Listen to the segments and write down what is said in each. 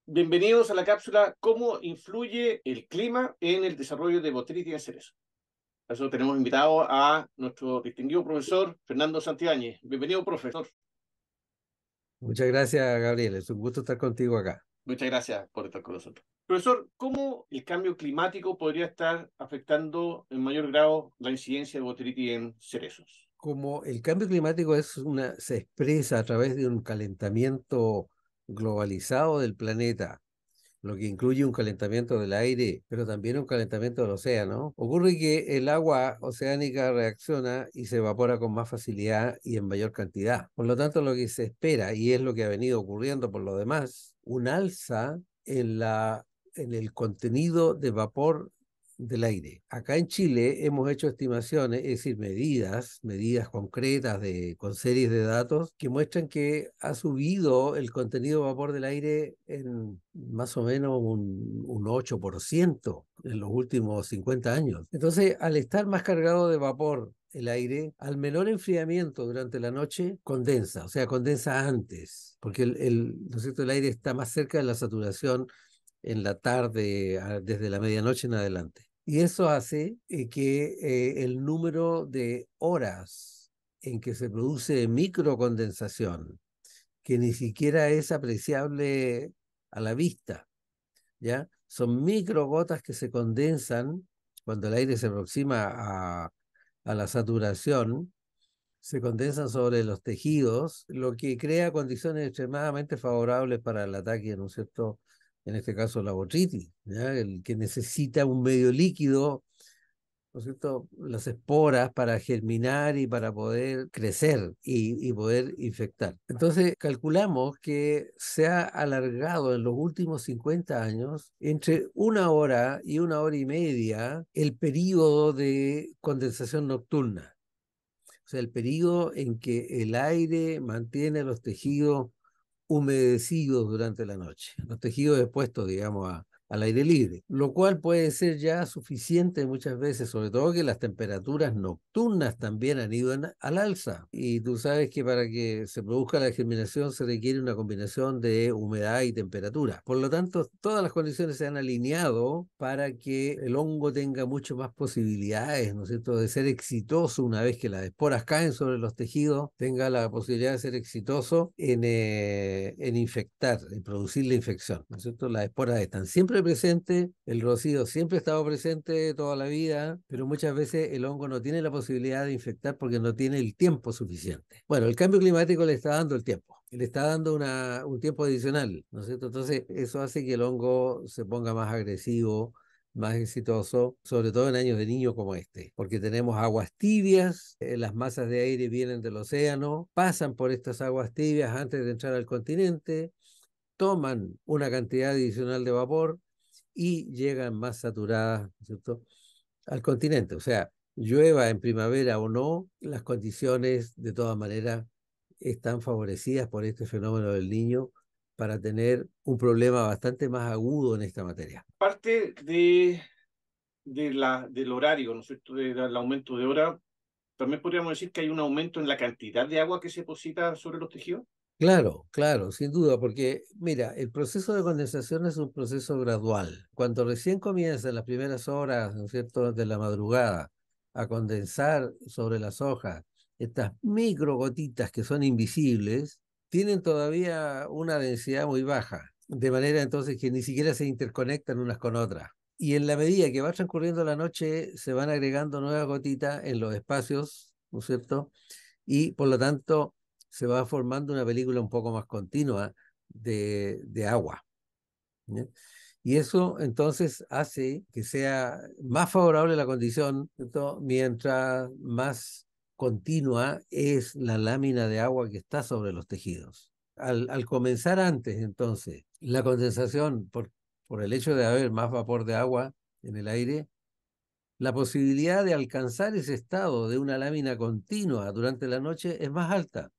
Bienvenidos a la cápsula ¿Cómo influye el clima en el desarrollo de botrytis en cerezo? Para eso tenemos invitado a nuestro distinguido profesor Fernando Santibáñez. Bienvenido, profesor. Muchas gracias, Gabriel. Es un gusto estar contigo acá. Muchas gracias por estar con nosotros. Profesor, ¿cómo el cambio climático podría estar afectando en mayor grado la incidencia de botrytis en cerezos? Como el cambio climático se expresa a través de un calentamiento globalizado del planeta, lo que incluye un calentamiento del aire, pero también un calentamiento del océano, ocurre que el agua oceánica reacciona y se evapora con más facilidad y en mayor cantidad. Por lo tanto, lo que se espera, y es lo que ha venido ocurriendo por lo demás, un alza en el contenido de vapor del aire. Acá en Chile hemos hecho estimaciones, es decir, medidas concretas con series de datos que muestran que ha subido el contenido de vapor del aire en más o menos un 8% en los últimos 50 años. Entonces, al estar más cargado de vapor el aire, al menor enfriamiento durante la noche, condensa, o sea, condensa antes, porque ¿no es cierto? El aire está más cerca de la saturación en la tarde, desde la medianoche en adelante. Y eso hace que el número de horas en que se produce microcondensación, que ni siquiera es apreciable a la vista, ¿ya? Son microgotas que se condensan cuando el aire se aproxima a la saturación, se condensan sobre los tejidos, lo que crea condiciones extremadamente favorables para el ataque, ¿no es cierto? En este caso, la botrytis, ¿ya? El que necesita un medio líquido, ¿no es cierto? Las esporas para germinar y para poder crecer y poder infectar. Entonces, calculamos que se ha alargado en los últimos 50 años entre 1 hora y 1 hora y media el periodo de condensación nocturna. O sea, el periodo en que el aire mantiene los tejidos humedecidos durante la noche, los tejidos expuestos, digamos, al aire libre, lo cual puede ser ya suficiente muchas veces, sobre todo que las temperaturas nocturnas también han ido al alza. Y tú sabes que para que se produzca la germinación se requiere una combinación de humedad y temperatura. Por lo tanto, todas las condiciones se han alineado para que el hongo tenga mucho más posibilidades, ¿no es cierto?, de ser exitoso una vez que las esporas caen sobre los tejidos, tenga la posibilidad de ser exitoso en infectar, en producir la infección, ¿no es cierto? Las esporas están siempre presentes, el rocío siempre ha estado presente toda la vida, pero muchas veces el hongo no tiene la posibilidad de infectar porque no tiene el tiempo suficiente. Bueno, el cambio climático le está dando el tiempo, le está dando un tiempo adicional, ¿no es cierto? Entonces, eso hace que el hongo se ponga más agresivo, más exitoso, sobre todo en años de niño como este, porque tenemos aguas tibias, las masas de aire vienen del océano, pasan por estas aguas tibias antes de entrar al continente, toman una cantidad adicional de vapor y llegan más saturadas, ¿no es cierto?, al continente. O sea, llueva en primavera o no, las condiciones de todas maneras están favorecidas por este fenómeno del niño para tener un problema bastante más agudo en esta materia. Parte del horario, ¿no es cierto?, del aumento de hora, también podríamos decir que hay un aumento en la cantidad de agua que se deposita sobre los tejidos. Claro, claro, sin duda, porque mira, el proceso de condensación es un proceso gradual. Cuando recién comienzan las primeras horas, ¿no es cierto?, de la madrugada a condensar sobre las hojas estas micro gotitas que son invisibles, tienen todavía una densidad muy baja, de manera entonces que ni siquiera se interconectan unas con otras. Y en la medida que va transcurriendo la noche, se van agregando nuevas gotitas en los espacios, ¿no es cierto? Y por lo tanto se va formando una película un poco más continua de agua, ¿ya? Y eso entonces hace que sea más favorable la condición, ¿cierto?, mientras más continua es la lámina de agua que está sobre los tejidos. Al comenzar antes, entonces, la condensación por el hecho de haber más vapor de agua en el aire, la posibilidad de alcanzar ese estado de una lámina continua durante la noche es más alta.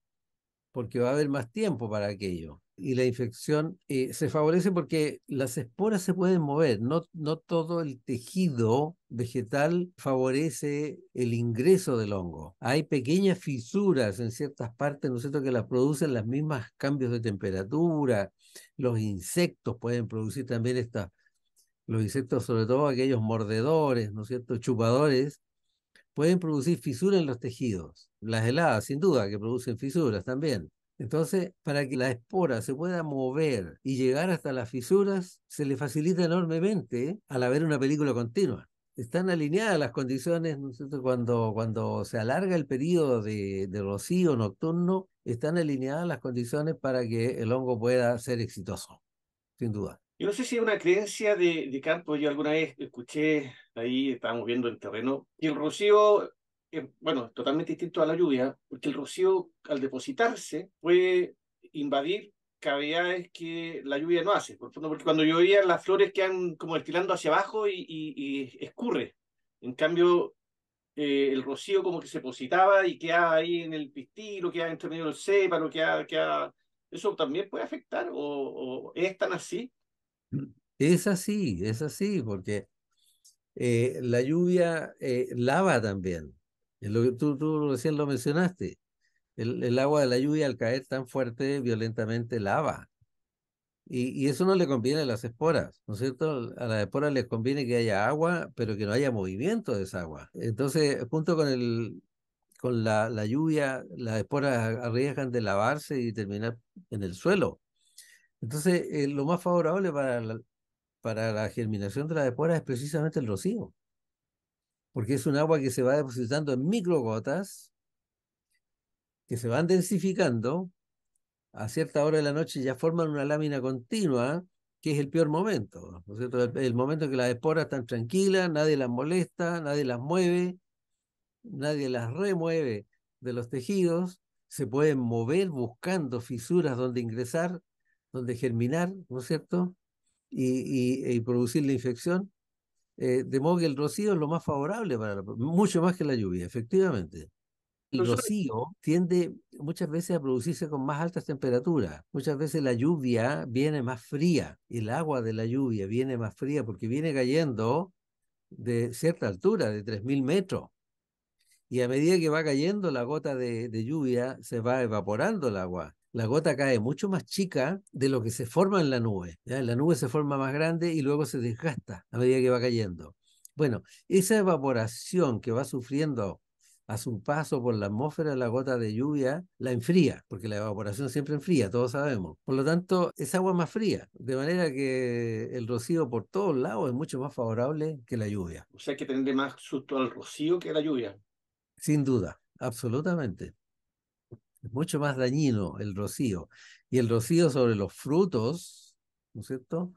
porque va a haber más tiempo para aquello. Y la infección se favorece porque las esporas se pueden mover, no todo el tejido vegetal favorece el ingreso del hongo. Hay pequeñas fisuras en ciertas partes, ¿no es cierto?, que las producen las mismas cambios de temperatura. Los insectos pueden producir también los insectos, sobre todo aquellos mordedores, ¿no es cierto?, chupadores, pueden producir fisuras en los tejidos. Las heladas, sin duda, que producen fisuras también. Entonces, para que la espora se pueda mover y llegar hasta las fisuras, se le facilita enormemente al haber una película continua. Están alineadas las condiciones, ¿no es cierto? Cuando se alarga el periodo de rocío nocturno, están alineadas las condiciones para que el hongo pueda ser exitoso, sin duda. Yo no sé si es una creencia de campo, yo alguna vez escuché, ahí estábamos viendo el terreno, que el rocío, bueno, totalmente distinto a la lluvia, porque el rocío al depositarse puede invadir cavidades que la lluvia no hace. Por ejemplo, porque cuando llovía las flores quedan como estilando hacia abajo y escurre. En cambio, el rocío como que se depositaba y quedaba ahí en el pistilo, quedaba entre medio del sépalo, ¿Eso también puede afectar o es tan así? Es así, porque la lluvia lava también. Es lo que tú recién lo mencionaste. El agua de la lluvia al caer tan fuerte, violentamente lava. Y eso no le conviene a las esporas, ¿no es cierto? A las esporas les conviene que haya agua, pero que no haya movimiento de esa agua. Entonces, junto con la lluvia, las esporas arriesgan de lavarse y terminar en el suelo. Entonces, lo más favorable para la germinación de las esporas es precisamente el rocío, porque es un agua que se va depositando en microgotas, que se van densificando, a cierta hora de la noche ya forman una lámina continua, que es el peor momento, ¿no es cierto? El momento en que las esporas están tranquilas, nadie las molesta, nadie las mueve, nadie las remueve de los tejidos, se pueden mover buscando fisuras donde ingresar, donde germinar, ¿no es cierto? Y producir la infección. De modo que el rocío es lo más favorable mucho más que la lluvia, efectivamente. El Profesor, rocío tiende muchas veces a producirse con más altas temperaturas. Muchas veces la lluvia viene más fría, el agua de la lluvia viene más fría porque viene cayendo de cierta altura, de 3000 metros. Y a medida que va cayendo la gota de lluvia, se va evaporando el agua. La gota cae mucho más chica de lo que se forma en la nube. ¿Ya? La nube se forma más grande y luego se desgasta a medida que va cayendo. Bueno, esa evaporación que va sufriendo a su paso por la atmósfera, la gota de lluvia la enfría, porque la evaporación siempre enfría, todos sabemos. Por lo tanto, es agua más fría, de manera que el rocío por todos lados es mucho más favorable que la lluvia. o sea, hay que tenerle más susto al rocío que a la lluvia. Sin duda, absolutamente. Es mucho más dañino el rocío. Y el rocío sobre los frutos, ¿no es cierto?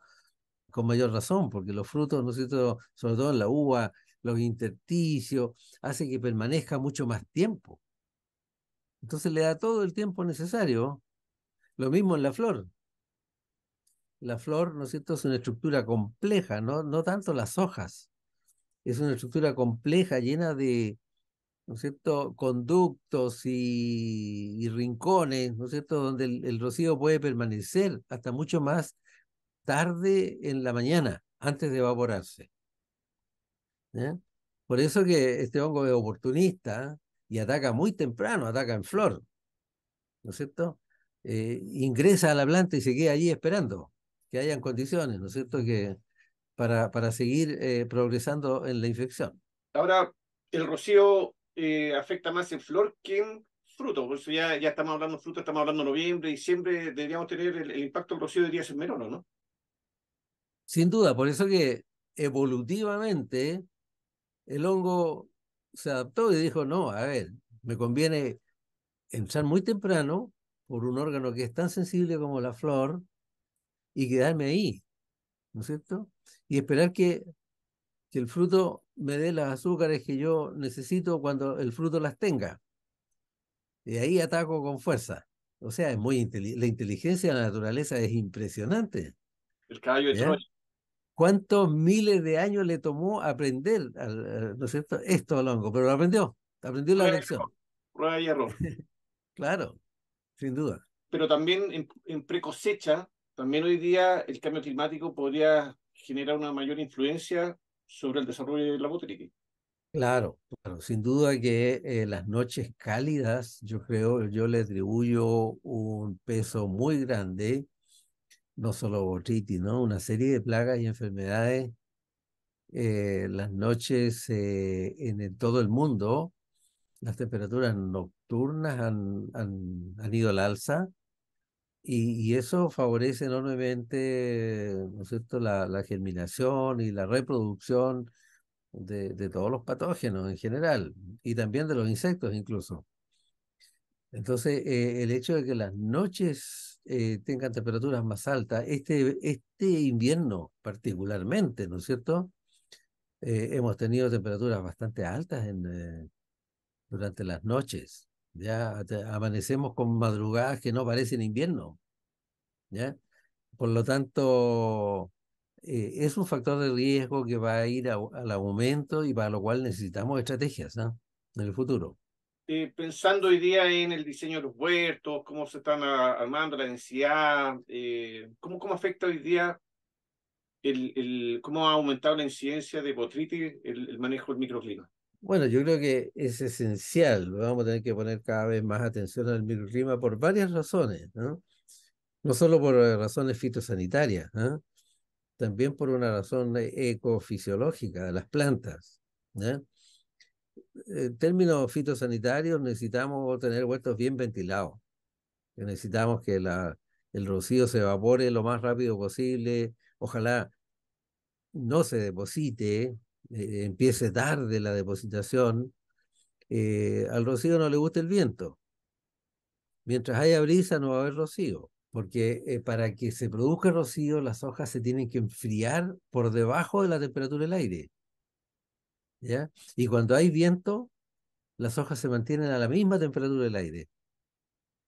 Con mayor razón, porque los frutos, ¿no es cierto?, sobre todo en la uva, los intersticios, hace que permanezca mucho más tiempo. Entonces le da todo el tiempo necesario. Lo mismo en la flor. La flor, ¿no es cierto?, es una estructura compleja, no tanto las hojas. Es una estructura compleja, llena de, ¿no es cierto?, conductos y rincones, ¿no es cierto?, donde el rocío puede permanecer hasta mucho más tarde en la mañana, antes de evaporarse. ¿Ya? Por eso que este hongo es oportunista y ataca muy temprano, ataca en flor, ¿no es cierto? Ingresa a la planta y se queda allí esperando que hayan condiciones, ¿no es cierto?, para seguir progresando en la infección. Ahora, el rocío afecta más en flor que en fruto. Por eso ya estamos hablando de fruto, estamos hablando de noviembre, diciembre, deberíamos tener el impacto del rocío debería ser menor, ¿o no? Sin duda, por eso que evolutivamente el hongo se adaptó y dijo, no, a ver, me conviene entrar muy temprano por un órgano que es tan sensible como la flor y quedarme ahí, ¿no es cierto? Y esperar que el fruto me dé las azúcares que yo necesito cuando el fruto las tenga. Y ahí ataco con fuerza. O sea, la inteligencia de la naturaleza es impresionante. El caballo de ¿Ya? Troya, ¿Cuántos miles de años le tomó aprender, ¿no es cierto?, esto al hongo? Pero lo aprendió la prueba y lección. error, prueba y error. Claro. sin duda. pero también en pre-cosecha, también hoy día el cambio climático podría generar una mayor influencia sobre el desarrollo de la botánica. Claro, claro, sin duda que las noches cálidas, yo creo, yo le atribuyo un peso muy grande, no solo botrytis, ¿no? Una serie de plagas y enfermedades, las noches en todo el mundo, las temperaturas nocturnas han ido al alza y eso favorece enormemente, ¿no es cierto?, la germinación y la reproducción de todos los patógenos en general y también de los insectos incluso. Entonces, el hecho de que las noches tengan temperaturas más altas, este invierno particularmente, ¿no es cierto? Hemos tenido temperaturas bastante altas durante las noches. Ya amanecemos con madrugadas que no parecen invierno, ¿ya? Por lo tanto, es un factor de riesgo que va a ir al aumento y para lo cual necesitamos estrategias, ¿no? En el futuro. Pensando hoy día en el diseño de los huertos, cómo se están armando, la densidad, cómo afecta hoy día cómo ha aumentado la incidencia de botrytis, el manejo del microclima. Bueno, yo creo que es esencial. Vamos a tener que poner cada vez más atención al microclima por varias razones, ¿no? No solo por razones fitosanitarias, ¿no? También por una razón ecofisiológica de las plantas, ¿ya? En términos fitosanitarios necesitamos tener huertos bien ventilados. Necesitamos que el rocío se evapore lo más rápido posible. Ojalá no se deposite, empiece tarde la depositación. Al rocío no le gusta el viento. Mientras haya brisa no va a haber rocío, porque para que se produzca rocío las hojas se tienen que enfriar por debajo de la temperatura del aire, ¿ya? Y cuando hay viento, las hojas se mantienen a la misma temperatura del aire.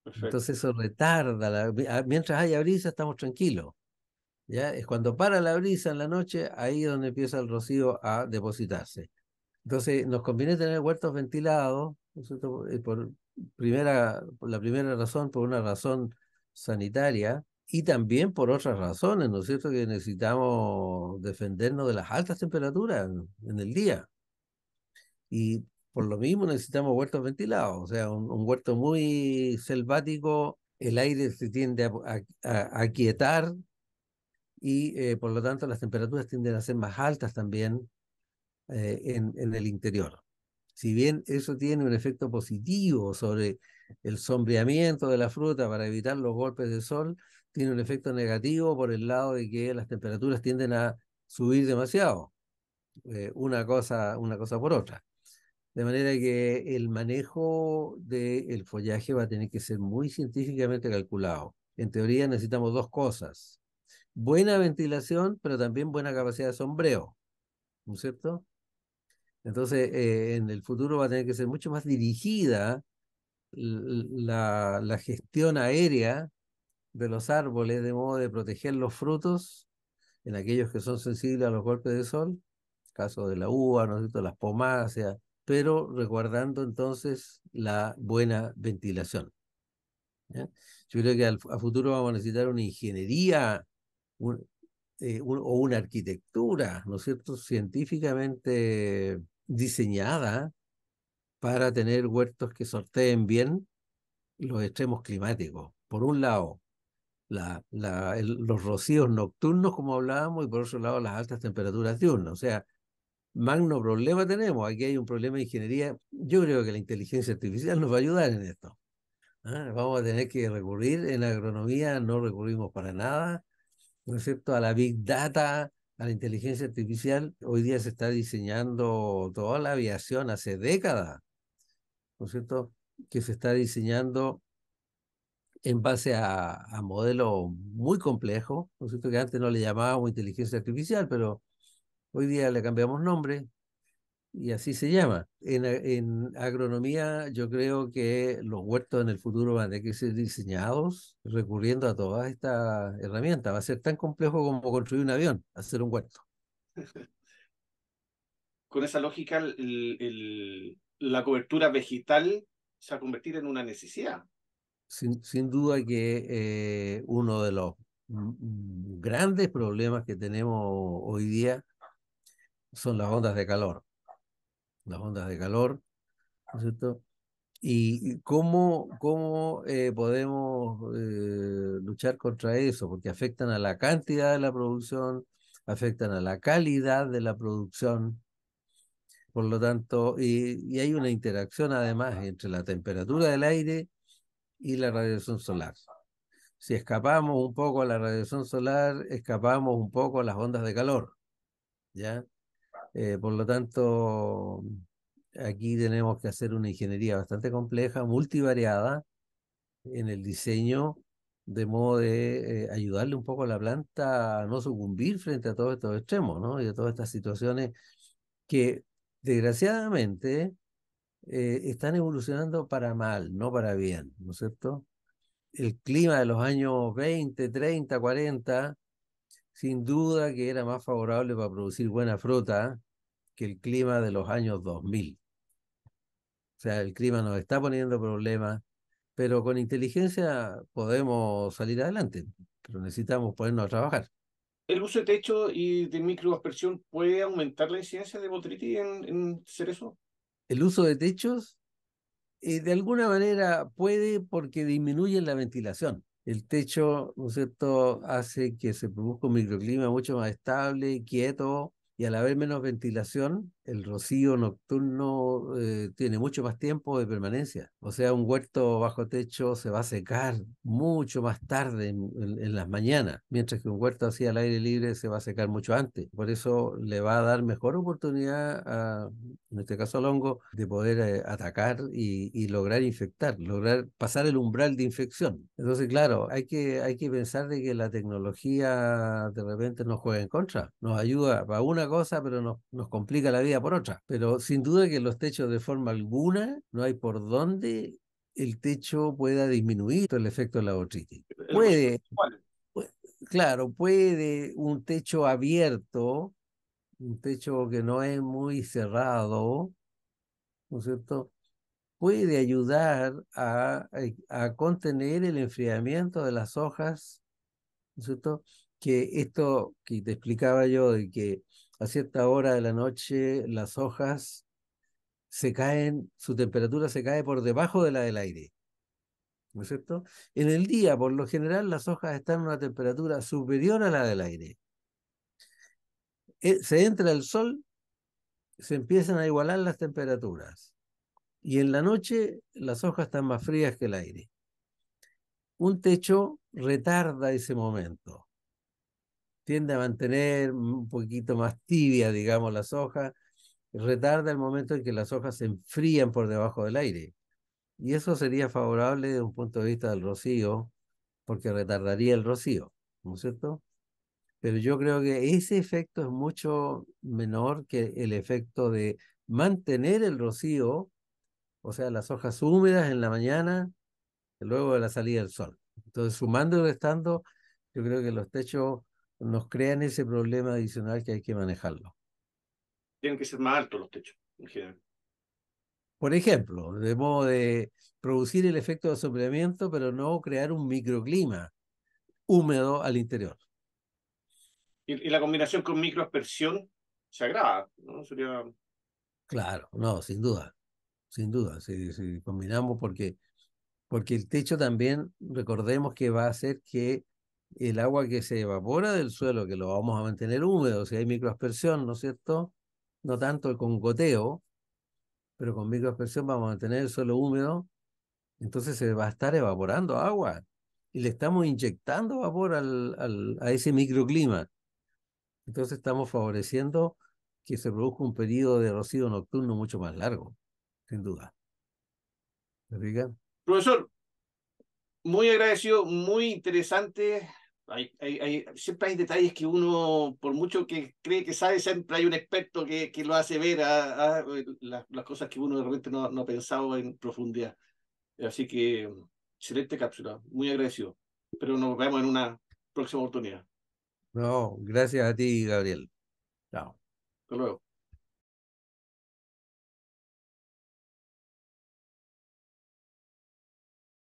Perfecto. Entonces eso retarda, mientras haya brisa estamos tranquilos, ¿ya? Es cuando para la brisa en la noche, ahí es donde empieza el rocío a depositarse. Entonces nos conviene tener huertos ventilados, ¿no es cierto? Por la primera razón, por una razón sanitaria y también por otras razones, ¿no es cierto? Que necesitamos defendernos de las altas temperaturas en el día. Y por lo mismo necesitamos huertos ventilados, o sea, un huerto muy selvático, el aire se tiende a aquietar y por lo tanto las temperaturas tienden a ser más altas también en el interior. Si bien eso tiene un efecto positivo sobre el sombreamiento de la fruta para evitar los golpes de sol, tiene un efecto negativo por el lado de que las temperaturas tienden a subir demasiado, una cosa por otra. De manera que el manejo del follaje va a tener que ser muy científicamente calculado. En teoría necesitamos dos cosas: buena ventilación, pero también buena capacidad de sombreo, ¿no es cierto? Entonces, en el futuro va a tener que ser mucho más dirigida la gestión aérea de los árboles, de modo de proteger los frutos en aquellos que son sensibles a los golpes de sol, caso de la uva, ¿no es cierto?, las pomáceas, pero resguardando entonces la buena ventilación, ¿ya? Yo creo que a futuro vamos a necesitar una ingeniería un- o una arquitectura, ¿no es cierto?, científicamente diseñada para tener huertos que sorteen bien los extremos climáticos. Por un lado, los rocíos nocturnos, como hablábamos, y por otro lado, las altas temperaturas diurnas. O sea, magno problema tenemos. Aquí hay un problema de ingeniería. Yo creo que la inteligencia artificial nos va a ayudar en esto. ¿Ah? Vamos a tener que recurrir en agronomía, no recurrimos para nada, ¿no es cierto?, a la Big Data, a la inteligencia artificial. Hoy día se está diseñando toda la aviación hace décadas, ¿no es cierto?, que se está diseñando en base a modelos muy complejos, ¿no es cierto?, que antes no le llamábamos inteligencia artificial, pero hoy día le cambiamos nombre y así se llama. En agronomía yo creo que los huertos en el futuro van a tener que ser diseñados recurriendo a todas estas herramientas. Va a ser tan complejo como construir un avión, hacer un huerto. Con esa lógica, la cobertura vegetal se va a convertir en una necesidad. sin duda que uno de los grandes problemas que tenemos hoy día son las ondas de calor. Las ondas de calor, ¿no es cierto? Y cómo podemos luchar contra eso, porque afectan a la cantidad de la producción, afectan a la calidad de la producción, por lo tanto, y hay una interacción además entre la temperatura del aire y la radiación solar. Si escapamos un poco a la radiación solar, escapamos un poco a las ondas de calor, ¿ya? Por lo tanto, aquí tenemos que hacer una ingeniería bastante compleja, multivariada, en el diseño, de modo de ayudarle un poco a la planta a no sucumbir frente a todos estos extremos, ¿no? Y a todas estas situaciones que, desgraciadamente, están evolucionando para mal, no para bien, ¿no es cierto? El clima de los años 20, 30, 40, sin duda que era más favorable para producir buena fruta que el clima de los años 2000. O sea, el clima nos está poniendo problemas, pero con inteligencia podemos salir adelante, pero necesitamos ponernos a trabajar. ¿El uso de techo y de microaspersión puede aumentar la incidencia de botrytis en cerezo? El uso de techos, de alguna manera puede porque disminuye la ventilación. El techo, ¿no es cierto?, hace que se produzca un microclima mucho más estable, quieto, y al haber menos ventilación, el rocío nocturno tiene mucho más tiempo de permanencia. O sea, un huerto bajo techo se va a secar mucho más tarde en las mañanas, mientras que un huerto así al aire libre se va a secar mucho antes. Por eso le va a dar mejor oportunidad en este caso al hongo, de poder atacar y lograr infectar, lograr pasar el umbral de infección. Entonces, claro, hay que pensar de que la tecnología de repente nos juega en contra, nos ayuda para una cosa, pero nos complica la vida por otra. Pero sin duda que los techos de forma alguna no hay por dónde el techo pueda disminuir el efecto de la botrytis. El rocío Puede, igual. pu- claro, puede un techo abierto, un techo que no es muy cerrado, ¿no es cierto?, puede ayudar a contener el enfriamiento de las hojas, ¿no es cierto? Que esto que te explicaba yo, de que a cierta hora de la noche las hojas se caen, su temperatura se cae por debajo de la del aire, ¿no es cierto? En el día, por lo general, las hojas están a una temperatura superior a la del aire. Se entra el sol, se empiezan a igualar las temperaturas. Y en la noche las hojas están más frías que el aire. Un techo retarda ese momento, tiende a mantener un poquito más tibia, digamos, las hojas, retarda el momento en que las hojas se enfrían por debajo del aire. Y eso sería favorable desde un punto de vista del rocío, porque retardaría el rocío, ¿no es cierto? Pero yo creo que ese efecto es mucho menor que el efecto de mantener el rocío, o sea, las hojas húmedas en la mañana luego de la salida del sol. Entonces, sumando y restando, yo creo que los techos nos crean ese problema adicional que hay que manejarlo. Tienen que ser más altos los techos, en general. Por ejemplo, de modo de producir el efecto de sombreamiento, pero no crear un microclima húmedo al interior. Y la combinación con microaspersión se agrava, ¿no? Sería, Claro, no, sin duda, si combinamos porque el techo también, recordemos que va a hacer que el agua que se evapora del suelo, que lo vamos a mantener húmedo, si hay microaspersión, ¿no es cierto? No tanto con goteo, pero con microaspersión vamos a mantener el suelo húmedo, entonces se va a estar evaporando agua y le estamos inyectando vapor a ese microclima. Entonces estamos favoreciendo que se produzca un periodo de rocío nocturno mucho más largo, sin duda. ¿Me fijas? profesor, muy agradecido, muy interesante. Siempre hay detalles que uno, por mucho que cree que sabe, siempre hay un experto que lo hace ver a las cosas que uno de repente no ha pensado en profundidad. Así que, excelente cápsula, muy agradecido. Pero nos vemos en una próxima oportunidad. No, gracias a ti, Gabriel. Chao. Hasta luego.